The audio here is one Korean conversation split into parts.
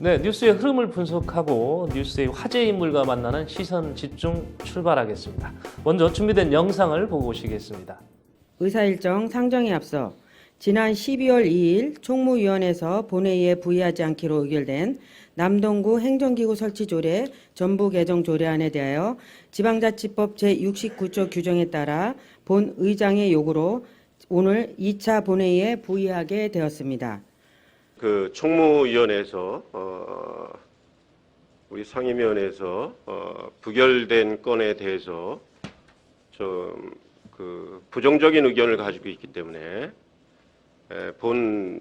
네, 뉴스의 흐름을 분석하고 뉴스의 화제 인물과 만나는 시선 집중 출발하겠습니다. 먼저 준비된 영상을 보고 오시겠습니다. 의사일정 상정에 앞서 지난 12월 2일 총무위원회에서 본회의에 부의하지 않기로 의결된 남동구 행정기구 설치 조례 전부 개정 조례안에 대하여 지방자치법 제69조 규정에 따라 본 의장의 요구로 오늘 2차 본회의에 부의하게 되었습니다. 그 총무위원회에서 우리 상임위원회에서 부결된 건에 대해서 좀 그 부정적인 의견을 가지고 있기 때문에 본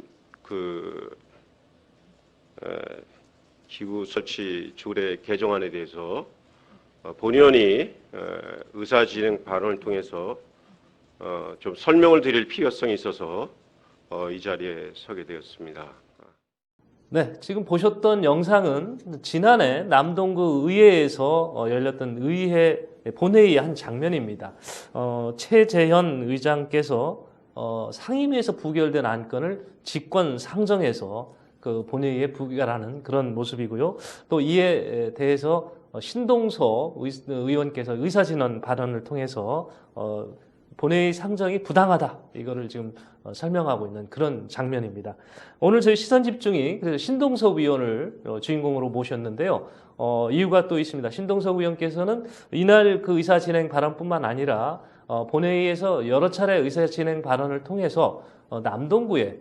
기구 설치 조례 개정안에 대해서 본의원이 의사진행 발언을 통해서 좀 설명을 드릴 필요성이 있어서 이 자리에 서게 되었습니다. 네, 지금 보셨던 영상은 지난해 남동구 의회에서 열렸던 의회 본회의 한 장면입니다. 최재현 의장께서 상임위에서 부결된 안건을 직권 상정해서 그 본회의에 부결하는 그런 모습이고요. 또 이에 대해서 신동서 의원께서 의사진원 발언을 통해서 본회의 상정이 부당하다 이거를 지금 설명하고 있는 그런 장면입니다. 오늘 저희 시선 집중이 그래서 신동석 의원을 주인공으로 모셨는데요. 이유가 또 있습니다. 신동석 의원께서는 이날 그 의사진행 발언뿐만 아니라 본회의에서 여러 차례 의사진행 발언을 통해서 남동구에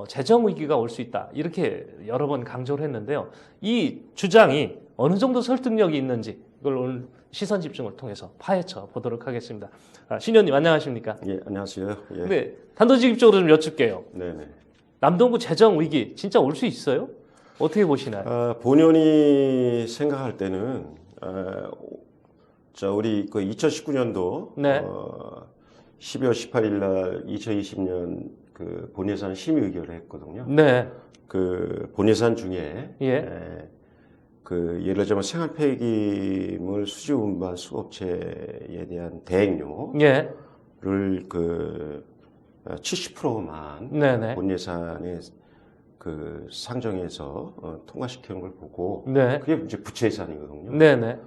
재정 위기가 올 수 있다 이렇게 여러 번 강조를 했는데요. 이 주장이 어느 정도 설득력이 있는지 이걸 오늘 시선 집중을 통해서 파헤쳐 보도록 하겠습니다. 신 의원님 안녕하십니까? 예, 안녕하세요. 예. 네, 단도직입적으로 좀 여쭙게요. 네네. 남동구 재정 위기 진짜 올 수 있어요? 어떻게 보시나요? 본연이 생각할 때는 우리 그 2019년도 네. 12월 18일 날 2020년 그 본예산 심의 의결을 했거든요. 네. 그 본예산 중에 예. 그 예를 들자면 생활 폐기물 수지 운반 수거업체에 대한 대행료를 예. 그 70%만 네네. 본예산에 그 상정해서 통과시키는 걸 보고 네. 그게 이제 부채 예산이거든요. 네네.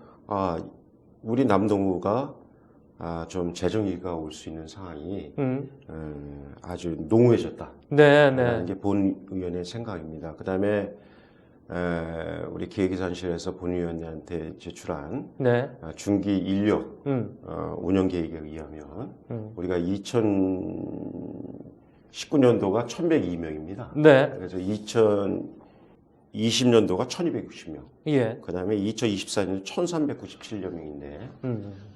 우리 남동구가 좀 재정위기가 올 수 있는 상황이 아주 농후해졌다. 네네. 이게 본 의원의 생각입니다. 그 다음에 우리 기획예산실에서 본위원장한테 제출한 네. 중기 인력 운영 계획에 의하면 우리가 2019년도가 1,102명입니다. 네. 그래서 2020년도가 1,260명. 예. 그 다음에 2024년 1,397여 명인데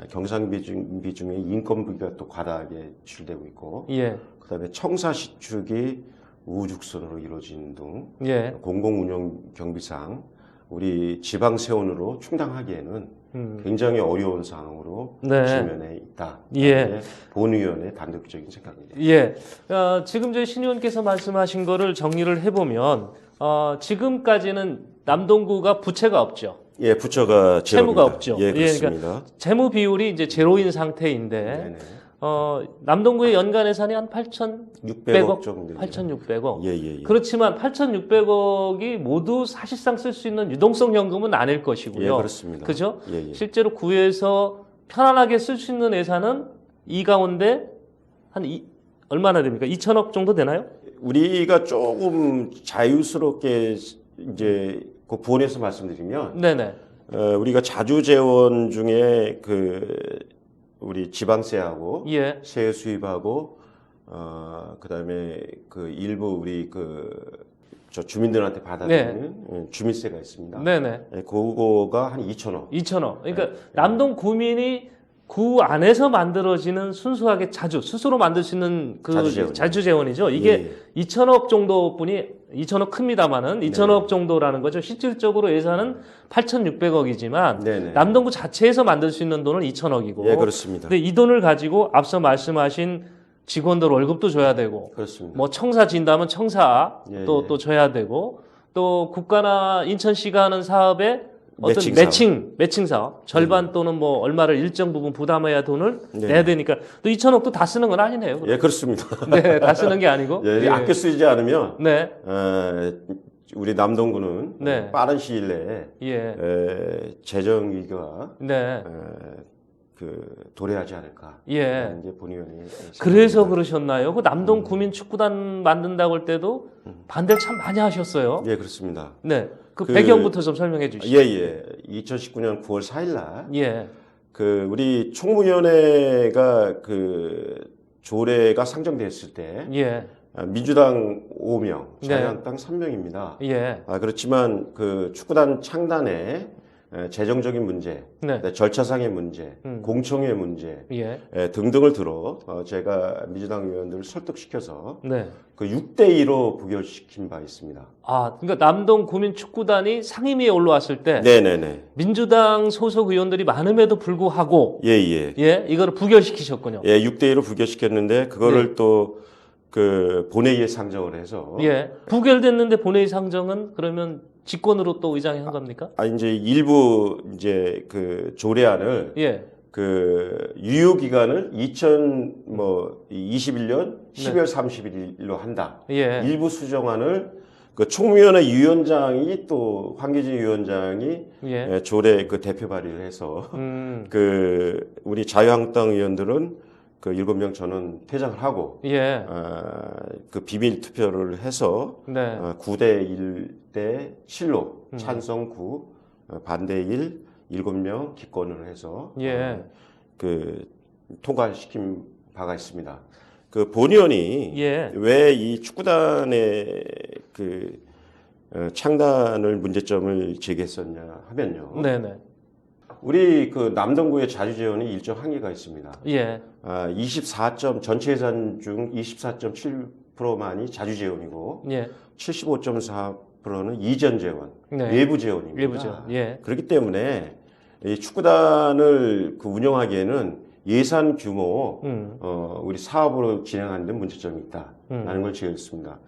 경상비 중에 인건비가 또 과다하게 지출되고 있고 예. 그 다음에 청사시축이 우후죽순으로 이루어지는 등 예. 공공운영 경비상 우리 지방세원으로 충당하기에는 굉장히 어려운 상황으로 네. 직면해 있다. 예. 본위원의 단독적인 생각입니다. 예. 지금 저희 신 의원께서 말씀하신 거를 정리를 해보면 지금까지는 남동구가 부채가 없죠. 예, 부처가 채무가 제로입니다. 없죠. 예, 예, 그렇습니다. 그러니까 재무 비율이 이제 제로인 상태인데 네네. 남동구의 연간 예산이 한 600억 정도. 8,600억. 예. 그렇지만 8,600억이 모두 사실상 쓸 수 있는 유동성 현금은 아닐 것이고요. 예, 그렇습니다. 그죠? 예. 실제로 구에서 편안하게 쓸 수 있는 예산은 이 가운데 얼마나 됩니까? 2천억 정도 되나요? 우리가 조금 자유스럽게 이제 그 부원에서 말씀드리면 네네. 우리가 자주 재원 중에 우리 지방세하고 예. 세액 수입하고 그다음에 그 일부 우리 저 주민들한테 받아들이는 주민세가 있습니다. 네네. 그거가 한 2천억. 2천억. 그러니까 남동 구민이 구 안에서 만들어지는 순수하게 스스로 만들 수 있는 그 자주재원이죠. 이게 2천억 정도뿐이 2천억 큽니다만은 2천억 정도라는 거죠. 실질적으로 예산은 8,600억이지만 남동구 자체에서 만들 수 있는 돈은 2천억이고. 예, 그렇습니다. 근데 이 돈을 가지고 앞서 말씀하신 직원들 월급도 줘야 되고, 그렇습니다. 뭐 청사 진다면 청사 또 줘야 되고, 또 국가나 인천시가 하는 사업에 어떤 매칭 사업 절반 또는 뭐 얼마를 일정 부분 부담해야 돈을 내야 되니까 또 2천억도 다 쓰는 건 아니네요. 예, 그렇습니다. 네, 다 쓰는 게 아니고 아껴 쓰지 않으면 우리 남동구는 네. 빠른 시일 내에 예. 재정 위기가 네. 도래하지 않을까. 예. 이제 본의원이 그래서 그러셨나요? 그 남동 구민 축구단 만든다고 할 때도 반대를 참 많이 하셨어요. 예, 그렇습니다. 네. 그 그- 배경부터 좀 설명해 주시죠. 예. 2019년 9월 4일 날 예. 우리 총무위원회가 조례가 상정됐을 때 예. 민주당 5명, 네. 자유한국당 3명입니다. 예. 그렇지만 축구단 창단에 재정적인 문제, 네. 절차상의 문제, 공청회 문제 예. 등등을 들어 제가 민주당 의원들을 설득시켜서 네. 6대2로 부결시킨 바 있습니다. 아, 그러니까 남동 구민 축구단이 상임위에 올라왔을 때 네네네. 민주당 소속 의원들이 많음에도 불구하고 예. 예, 이거를 부결시키셨군요. 예, 6대2로 부결시켰는데 그거를 또 본회의에 상정을 해서 예. 부결됐는데 본회의 상정은 그러면 직권으로 또 의장이 한 겁니까? 이제 일부 조례안을 예. 유효 기간을 2021년 12월 30일로 한다. 예. 일부 수정안을 총무위원회 위원장이 또 황교안 위원장이 예. 조례 대표 발의를 해서 음. 우리 자유한국당 의원들은 7명 저는 퇴장을 하고 예. 비밀 투표를 해서 네. 9대 1대 7로 찬성 9, 반대 1, 7명 기권을 해서 예. 통과시킨 바가 있습니다. 본의원이 예. 왜 이 축구단의 창단을 문제점을 제기했었냐 하면요. 네네. 우리 남동구의 자주재원이 일정 한계가 있습니다. 예. 24점 전체 예산 중 24.7%만이 자주재원이고 예. 75.4%는 이전 재원, 네. 외부 재원입니다. 외부 재원. 예. 그렇기 때문에 이 축구단을 운영하기에는 예산 규모, 우리 사업으로 진행하는 데 문제점이 있다라는 걸 제기했습니다.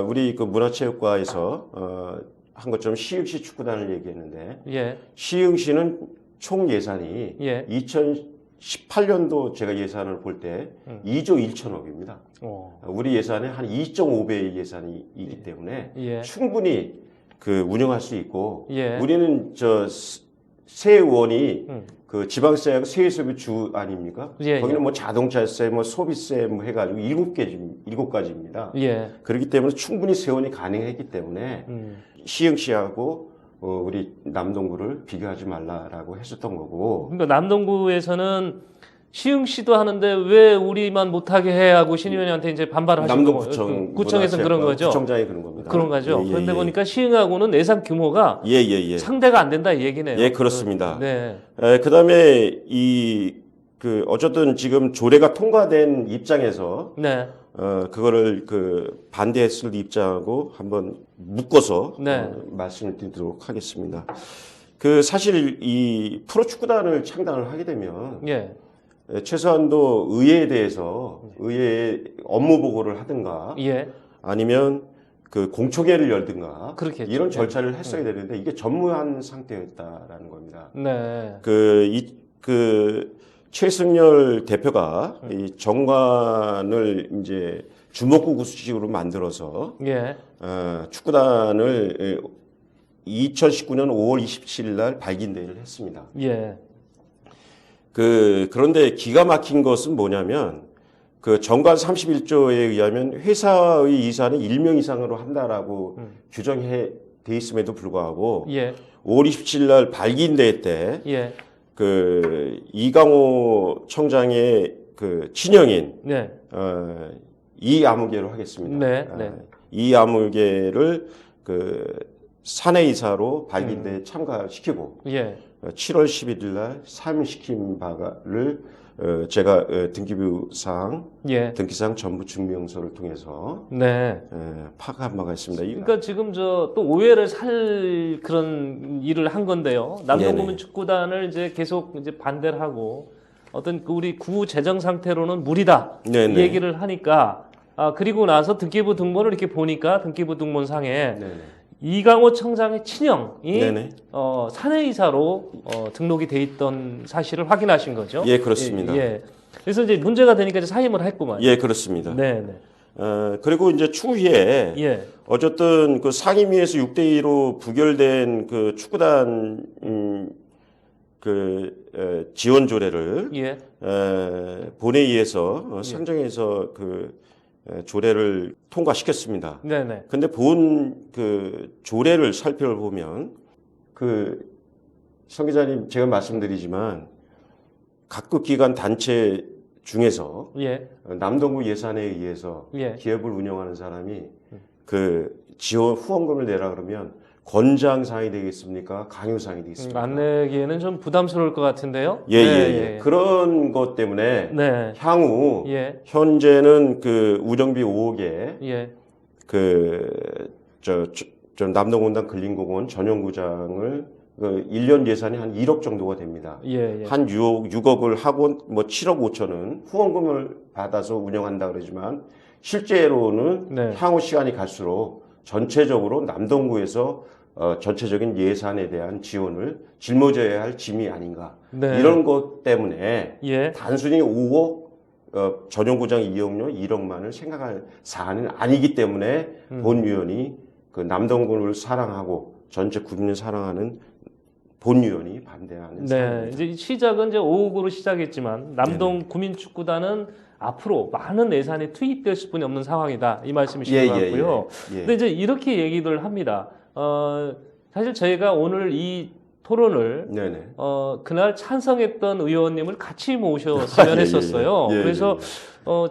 우리 문화체육과에서 한 것처럼 시흥시 축구단을 얘기했는데 예. 시흥시는 총 예산이 예. 2018년도 제가 예산을 볼 때 2조 1천억입니다. 우리 예산의 한 2.5배의 예산이기 때문에 예. 충분히 운영할 수 있고 예. 우리는 세 의원이 지방세하고 세액섭이 주 아닙니까? 예, 거기는 자동차세, 소비세 해가지고 7가지입니다. 예. 그렇기 때문에 충분히 세원이 가능했기 때문에 시흥시하고 우리 남동구를 비교하지 말라라고 했었던 거고. 그러니까 남동구에서는 시흥시도 하는데 왜 우리만 못하게 해 하고 신 의원한테 이제 반발을 하신 거예요. 남동구청 구청에서는 그런 거죠. 구청장이 그런 겁니다. 그런 거죠. 예, 그런데 보니까 시흥하고는 예산 규모가 상대가 안 된다 이 얘기네요. 예, 그렇습니다. 네. 그다음에 어쨌든 지금 조례가 통과된 입장에서 네. 그거를 반대했을 입장하고 한번 묶어서 네. 말씀을 드리도록 하겠습니다. 사실 이 프로축구단을 창단을 하게 되면 예. 최소한도 의회에 대해서 의회에 업무 보고를 하든가 예. 아니면 공청회를 열든가 그렇겠죠. 이런 절차를 했어야 되는데 이게 전무한 상태였다라는 겁니다. 네. 최승열 대표가 이 정관을 이제 주먹구 구식으로 만들어서 예. 축구단을 2019년 5월 27일 날 발기인대회를 했습니다. 예. 그런데 기가 막힌 것은 뭐냐면 정관 31조에 의하면 회사의 이사는 1명 이상으로 한다라고 규정해 돼 있음에도 불구하고 예. 5월 27일 날 발기인대회 때 예. 이강호 청장의 친형인 네. 이아무개로 하겠습니다. 네. 네. 이아무개를 사내이사로 발기인대회에 참가시키고 예. 7월 11일 날 사임시킨 바를 제가 등기부상 예. 등기상 전부 증명서를 통해서 네. 파악한 바가 있습니다. 그러니까 지금 또 오해를 살 그런 일을 한 건데요. 남동구민 축구단을 이제 계속 이제 반대를 하고 어떤 우리 구 재정 상태로는 무리다 네네. 이 얘기를 하니까 그리고 나서 등기부 등본을 이렇게 보니까 등기부 등본상에 네네. 이강호 청장의 친형이 네네. 사내이사로 등록이 돼 있던 사실을 확인하신 거죠? 예, 그렇습니다. 예. 그래서 이제 문제가 되니까 이제 사임을 했구만. 예, 그렇습니다. 네, 네. 그리고 이제 추후에 예. 어쨌든 그 상임위에서 6대2로 부결된 그 축구단 지원 조례를 예. 본회의에서 상정해서 그 조례를 통과시켰습니다. 네네. 근데 본 그 조례를 살펴보면 성 기자님 제가 말씀드리지만 각급 기관 단체 중에서 예. 남동구 예산에 의해서 예. 기업을 운영하는 사람이 그 지원 후원금을 내라 그러면 권장사항이 되겠습니까? 강요사항이 되겠습니까? 안 내기에는 좀 부담스러울 것 같은데요. 예, 네, 예, 예. 그런 것 때문에 네. 향후 예. 현재는 그 운영비 5억에 예. 저 남동공단 근린공원 전용구장을 그 1년 예산이 한 1억 정도가 됩니다. 예. 예. 한 6억을 하고 뭐 7억 5천은 후원금을 받아서 운영한다 그러지만 실제로는 네. 향후 시간이 갈수록 전체적으로 남동구에서 전체적인 예산에 대한 지원을 짊어져야 할 짐이 아닌가. 네. 이런 것 때문에 예. 단순히 5억 전용구장 이용료 1억만을 생각할 사안은 아니기 때문에 본위원이 그 남동구를 사랑하고 전체 국민을 사랑하는 본위원이 반대하는 네. 사안입니다. 이제 시작은 이제 5억으로 시작했지만 남동 구민축구단은 앞으로 많은 예산이 투입될 수뿐이 없는 상황이다. 이 말씀이신 것 같고요. 근데 이제 이렇게 얘기를 합니다. 사실 저희가 오늘 이 토론을 네네. 그날 찬성했던 의원님을 같이 모셨으면 했었어요. 그래서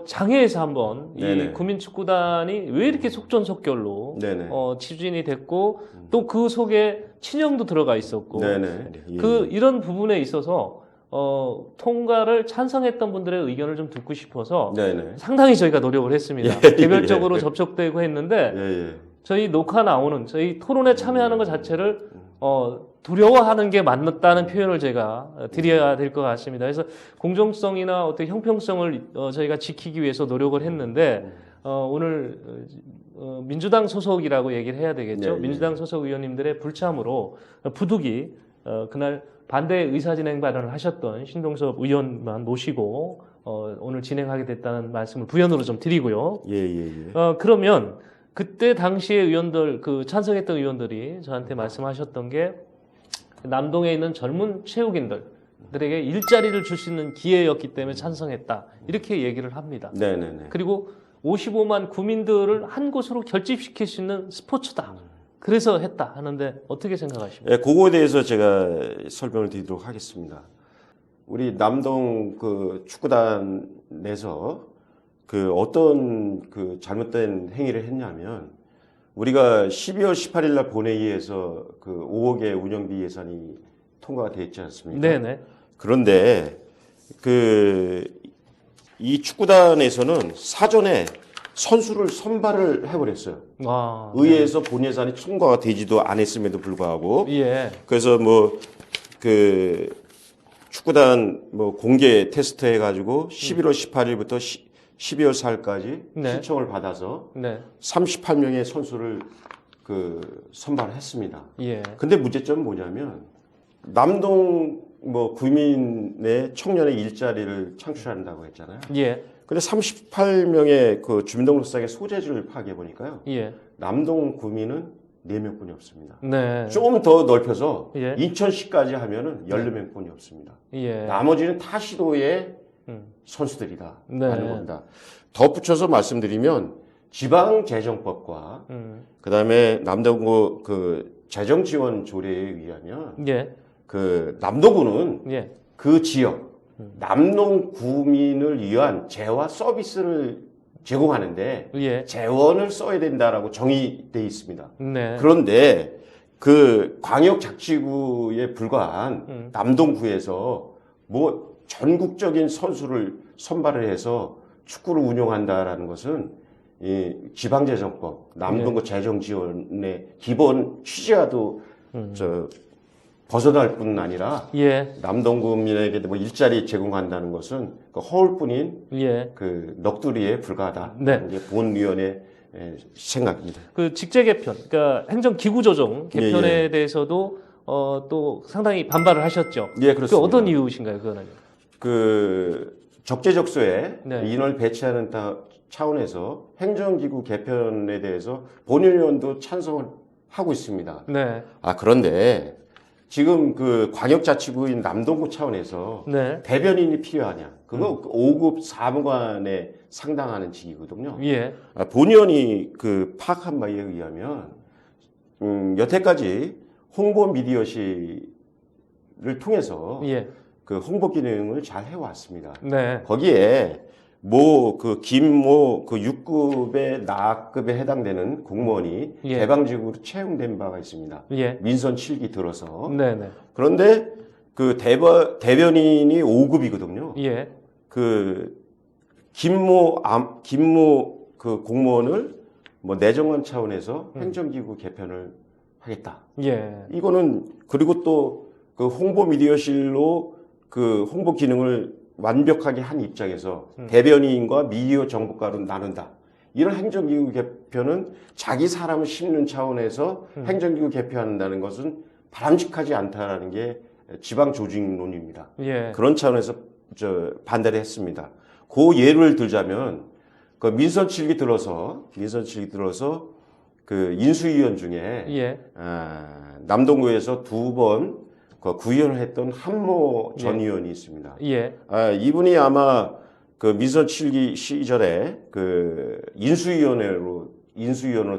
장애에서 한번 네네. 이 구민축구단이 왜 이렇게 속전속결로 네네. 추진이 됐고 또 그 속에 친형도 들어가 있었고 네네. 이런 부분에 있어서 통과를 찬성했던 분들의 의견을 좀 듣고 싶어서 네네. 상당히 저희가 노력을 했습니다. 예, 개별적으로 예. 접촉되고 했는데 예. 저희 녹화 나오는 저희 토론에 참여하는 것 자체를 두려워하는 게 맞다는 표현을 제가 드려야 될 것 같습니다. 그래서 공정성이나 어떤 형평성을 저희가 지키기 위해서 노력을 했는데 오늘 민주당 소속이라고 얘기를 해야 되겠죠. 네, 민주당 소속 의원님들의 불참으로 부득이 그날 반대 의사진행 발언을 하셨던 신동섭 의원만 모시고 오늘 진행하게 됐다는 말씀을 부연으로 좀 드리고요. 그러면 그때 당시에 의원들 그 찬성했던 의원들이 저한테 말씀하셨던 게 남동에 있는 젊은 체육인들에게 일자리를 줄 수 있는 기회였기 때문에 찬성했다 이렇게 얘기를 합니다. 네네네. 그리고 55만 구민들을 한 곳으로 결집시킬 수 있는 스포츠다. 그래서 했다 하는데 어떻게 생각하십니까? 예, 그거에 대해서 제가 설명을 드리도록 하겠습니다. 우리 남동 그 축구단 내에서 그 어떤 그 잘못된 행위를 했냐면 우리가 12월 18일 날 본회의에서 그 5억의 운영비 예산이 통과가 됐지 않습니까? 네네. 그런데 이 축구단에서는 사전에 선수를 선발을 해버렸어요. 와, 의회에서 본 예산이 통과가 되지도 않았음에도 불구하고 예. 그래서 그 축구단 공개 테스트 해가지고 11월 18일부터 12월 4일까지 네. 신청을 받아서 네. 38명의 선수를 선발을 했습니다. 예. 근데 문제점은 뭐냐면 남동 구민의 청년의 일자리를 창출한다고 했잖아요. 예. 근데 38명의 그 주민등록상의 소재지를 파악해 보니까요. 예. 남동 구민은 4명뿐이 없습니다. 네. 조금 더 넓혀서 예. 인천시까지 하면은 14명뿐이 없습니다. 예. 나머지는 타 시도의 선수들이다 네. 하는 겁니다. 덧붙여서 말씀드리면 지방재정법과 그다음에 남동구 그 재정지원 조례에 의하면 예. 그 남동구는 예. 그 지역 남동 구민을 위한 재화 서비스를 제공하는데 예. 재원을 써야 된다라고 정의돼 있습니다. 네. 그런데 그 광역자치구에 불과한 남동구에서 전국적인 선수를 선발을 해서 축구를 운영한다라는 것은 이 지방재정법, 남동구 재정지원의 기본 취지와도 벗어날 뿐 아니라 예. 남동구민에게 일자리 제공한다는 것은 그 허울뿐인 예. 그 넋두리에 불과하다. 네. 이게 본위원의 생각입니다. 그 직제 개편, 그러니까 행정기구 조정 개편에 예. 대해서도 또 상당히 반발을 하셨죠. 예, 그렇습니다. 그 어떤 이유신가요, 그거는? 그 적재적소에 네. 인원을 배치하는 차원에서 행정기구 개편에 대해서 본의원도 찬성을 하고 있습니다. 네. 그런데 지금 그 광역자치구인 남동구 차원에서 네. 대변인이 필요하냐? 그거 5급 사무관에 상당하는 직이거든요. 예. 본의원이 그 파악한 바에 의하면 여태까지 홍보 미디어실을 통해서 예. 그 홍보 기능을 잘 해왔습니다. 네. 거기에 그 6급의 나급에 해당되는 공무원이 예. 개방직으로 채용된 바가 있습니다. 예. 민선 7기 들어서. 네네. 그런데 그 대변인이 5급이거든요. 예. 그 김모 그 공무원을 뭐 내정관 차원에서 행정기구 개편을 하겠다. 예. 이거는 그리고 또 그 홍보 미디어실로 그 홍보 기능을 완벽하게 한 입장에서 대변인과 미디어 정보과로 나눈다. 이런 행정기구 개편은 자기 사람을 심는 차원에서 행정기구 개편한다는 것은 바람직하지 않다라는 게 지방 조직론입니다. 예. 그런 차원에서 반대를 했습니다. 그 예를 들자면 그 민선 7기 들어서 그 인수위원 중에 예. 남동구에서 2번 그 구의원을 했던 한모 전 의원이 있습니다. 예. 이분이 아마 그 민선 7기 시절에 그 인수위원으로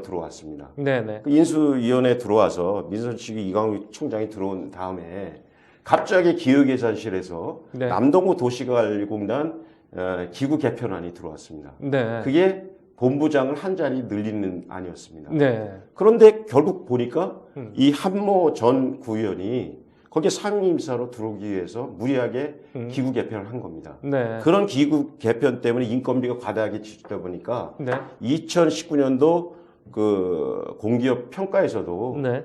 들어왔습니다. 네네. 그 인수위원회에 들어와서 민선 7기 이광우 총장이 들어온 다음에 갑자기 기획예산실에서 네. 남동구 도시관리공단 기구 개편안이 들어왔습니다. 네. 그게 본부장을 한 자리 늘리는 안이었습니다. 네. 그런데 결국 보니까 이 한모 전 구의원이 거기에 상임이사로 들어오기 위해서 무리하게 기구 개편을 한 겁니다. 네. 그런 기구 개편 때문에 인건비가 과다하게 지출되다 보니까 네. 2019년도 그 공기업 평가에서도 네.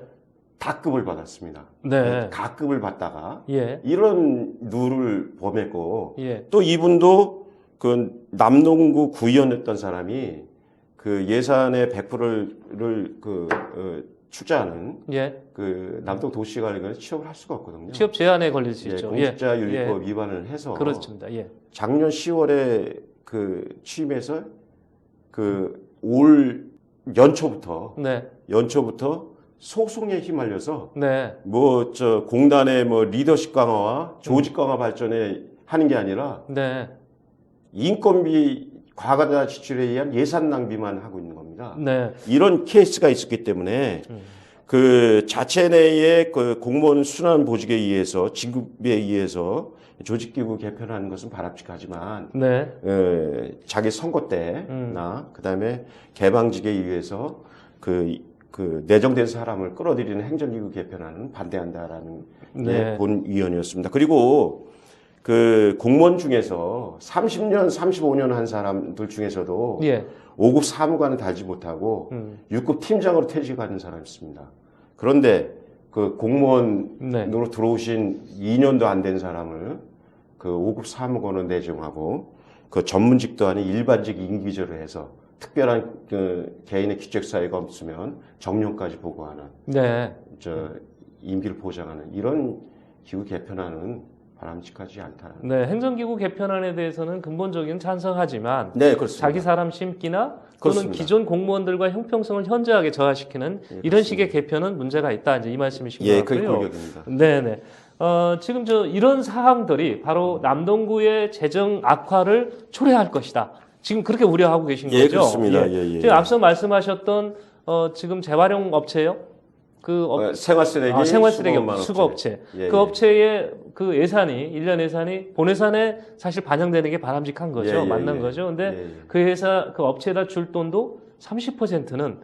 다급을 받았습니다. 네. 가급을 받다가 예. 이런 누를 범했고 예. 또 이분도 그 남동구 구의원했던 사람이 그 예산의 100%를 투자하는 예. 그 남동 도시관리관에 취업을 할 수가 없거든요. 취업 제한에 걸릴 수 있죠. 공직자윤리법 예. 위반을 해서 그렇습니다. 예. 작년 10월에 그 취임해서 그 올 연초부터 네. 소송에 휘말려서 네. 공단의 리더십 강화와 조직 강화 발전에 하는 게 아니라 네. 인건비 과다 지출에 의한 예산 낭비만 하고 있는 겁니다. 네. 이런 케이스가 있었기 때문에 그 자체 내의 그 공무원 순환 보직에 의해서 진급에 의해서 조직기구 개편하는 것은 바람직하지만 네. 자기 선거 때나 그다음에 개방직에 의해서 그 내정된 사람을 끌어들이는 행정기구 개편안은 반대한다라는 네. 본위원이었습니다. 그리고 그 공무원 중에서 30년, 35년 한 사람들 중에서도 예. 5급 사무관을 달지 못하고 6급 팀장으로 퇴직하는 사람이 있습니다. 그런데 그 공무원으로 네. 들어오신 2년도 안 된 사람을 그 5급 사무관으로 내정하고 그 전문직도 아닌 일반직 임기제로 해서 특별한 그 개인의 기적사유가 없으면 정년까지 보고하는 네. 임기를 보장하는 이런 기구 개편안은 바람직하지 않다는. 네. 행정기구 개편안에 대해서는 근본적인 찬성하지만 네, 그렇습니다. 자기 사람 심기나 또는 그렇습니다. 기존 공무원들과 형평성을 현저하게 저하시키는 이런 식의 개편은 문제가 있다. 이제 이 말씀이신 것 예, 같고요. 그게 골격입니다. 네네. 지금 이런 사항들이 바로 남동구의 재정 악화를 초래할 것이다. 지금 그렇게 우려하고 계신 거죠? 예, 그렇습니다. 예, 예. 지금 앞서 말씀하셨던 지금 재활용 업체요? 생활쓰레기, 생활쓰레기 수거업체. 수거업체. 예, 그 예. 업체의 그 예산이 1년 예산이 본예산에 사실 반영되는 게 바람직한 거죠. 예, 예, 맞는 예. 거죠. 근데 예, 예. 그 업체에다 줄 돈도 30%는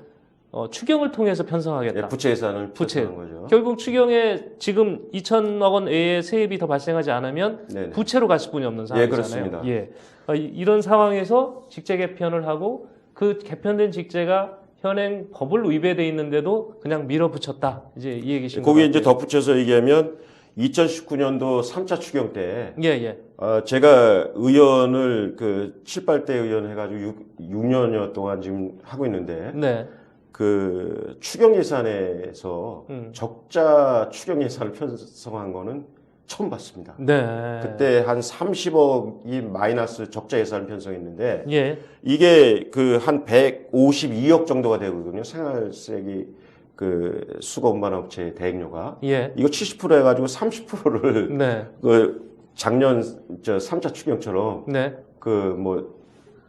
추경을 통해서 편성하겠다. 예, 부채 예산을 부채. 편성한 거죠. 결국 추경에 지금 2천억 원 외의 세입이 더 발생하지 않으면 네네. 부채로 갈 수뿐이 없는 상황이잖아요. 그렇습니다. 예. 이런 상황에서 직제 개편을 하고 그 개편된 직제가 현행 법을 위배돼 있는데도 그냥 밀어붙였다. 이제 이 얘기신 거기에 것 이제 같아요. 덧붙여서 얘기하면 2019년도 3차 추경 때 예, 예. 제가 의원을 7, 8대 의원 해가지고 6년여 동안 지금 하고 있는데 네. 그 추경 예산에서 적자 추경 예산을 편성한 거는 처음 봤습니다. 네. 그때 한 30억이 마이너스 적자 예산 편성했는데 예. 이게 그 한 152억 정도가 되거든요. 생활세기 그 수거 운반 업체 대행료가 예. 이거 70% 해가지고 30%를 네. 그 작년 저 3차 추경처럼 네. 그 뭐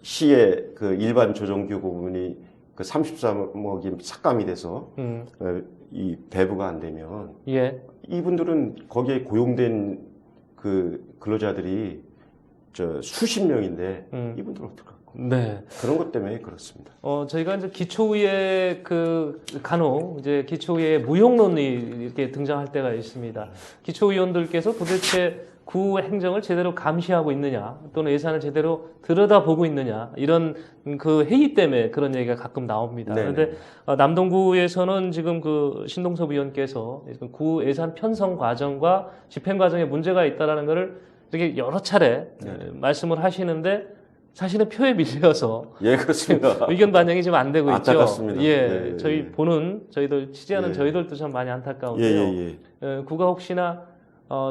시의 그 일반 조정규 부분이 그 33억이 삭감이 돼서 이 배부가 안 되면 예. 이분들은 거기에 고용된 그 근로자들이 저 수십 명인데 이분들 어떡할까? 네. 그런 것 때문에 그렇습니다. 저희가 이제 기초의회 그 간혹 이제 기초의회 무용론이 이렇게 등장할 때가 있습니다. 기초의원들께서 도대체 구 행정을 제대로 감시하고 있느냐, 또는 예산을 제대로 들여다보고 있느냐, 이런 그 회의 때문에 그런 얘기가 가끔 나옵니다. 네네. 그런데 남동구에서는 지금 그 신동섭 의원께서 구 예산 편성 과정과 집행 과정에 문제가 있다라는 것을 이렇게 여러 차례 말씀을 하시는데 사실은 표에 밀려서 예, 그렇습니다. 의견 반영이 좀 안 되고 있죠. 안타깝습니다. 예, 네, 저희 네. 보는 저희들 취재하는 예. 저희들도 참 많이 예, 안타까운데요. 예, 예. 구가 혹시나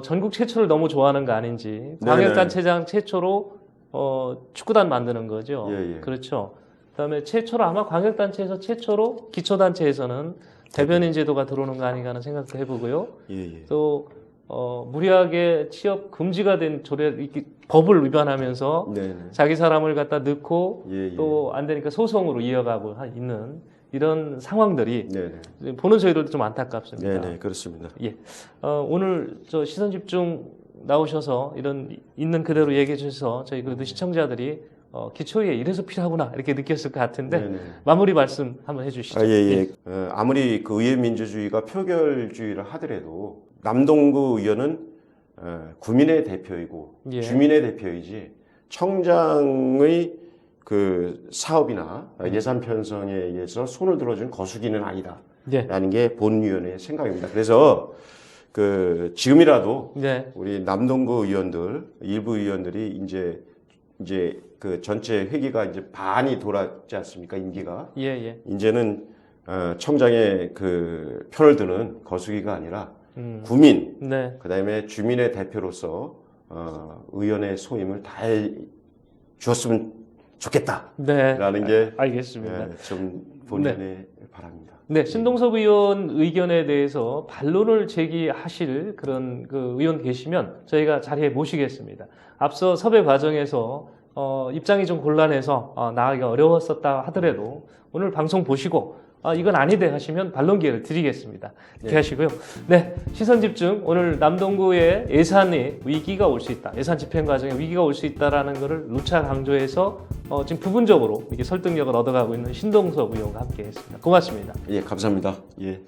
전국 최초를 너무 좋아하는 거 아닌지 네네. 광역단체장 최초로 축구단 만드는 거죠. 예, 예. 그렇죠. 그다음에 최초로 아마 광역단체에서 최초로 기초단체에서는 대변인 제도가 들어오는 거 아닌가 하는 생각도 해보고요. 예, 예. 또 무리하게 취업 금지가 된 조례 이렇게 법을 위반하면서 네, 네. 자기 사람을 갖다 넣고 예, 예. 또 안 되니까 소송으로 이어가고 있는 이런 상황들이 네, 네. 보는 저희들도 좀 안타깝습니다. 네, 네, 그렇습니다. 예. 오늘 저 시선 집중 나오셔서 이런 있는 그대로 얘기해 주셔서 저희 그래도 시청자들이 기초에 이래서 필요하구나 이렇게 느꼈을 것 같은데 네, 네. 마무리 말씀 한번 해주시죠. 아, 예, 예. 아무리 그 의회 민주주의가 표결주의를 하더라도 남동구 의원은 구민의 대표이고 예. 주민의 대표이지 청장의 그 사업이나 예산 편성에 의해서 손을 들어준 거수기는 아니다. 예. 라는 게 본위원회의 생각입니다. 그래서 그 지금이라도 네. 우리 남동구 의원들 일부 의원들이 이제 그 전체 회기가 이제 반이 돌았지 않습니까? 임기가 예, 예. 이제는 청장의 그 편을 드는 거수기가 아니라 음. 구민 네. 그다음에 주민의 대표로서 의원의 소임을 다해 주었으면 좋겠다라는 네. 게 알겠습니다. 좀 본인의 바랍니다. 네, 신동섭 의원 의견에 대해서 반론을 제기하실 그런 그 의원 계시면 저희가 자리에 모시겠습니다. 앞서 섭외 과정에서 입장이 좀 곤란해서 나가기가 어려웠었다 하더라도 오늘 방송 보시고 이건 아니대 하시면 반론 기회를 드리겠습니다. 이렇게 네. 하시고요. 네, 시선 집중. 오늘 남동구의 예산에 위기가 올 수 있다. 예산 집행 과정에 위기가 올 수 있다라는 것을 누차 강조해서 지금 부분적으로 이렇게 설득력을 얻어가고 있는 신동섭 의원과 함께했습니다. 고맙습니다. 예, 감사합니다. 예.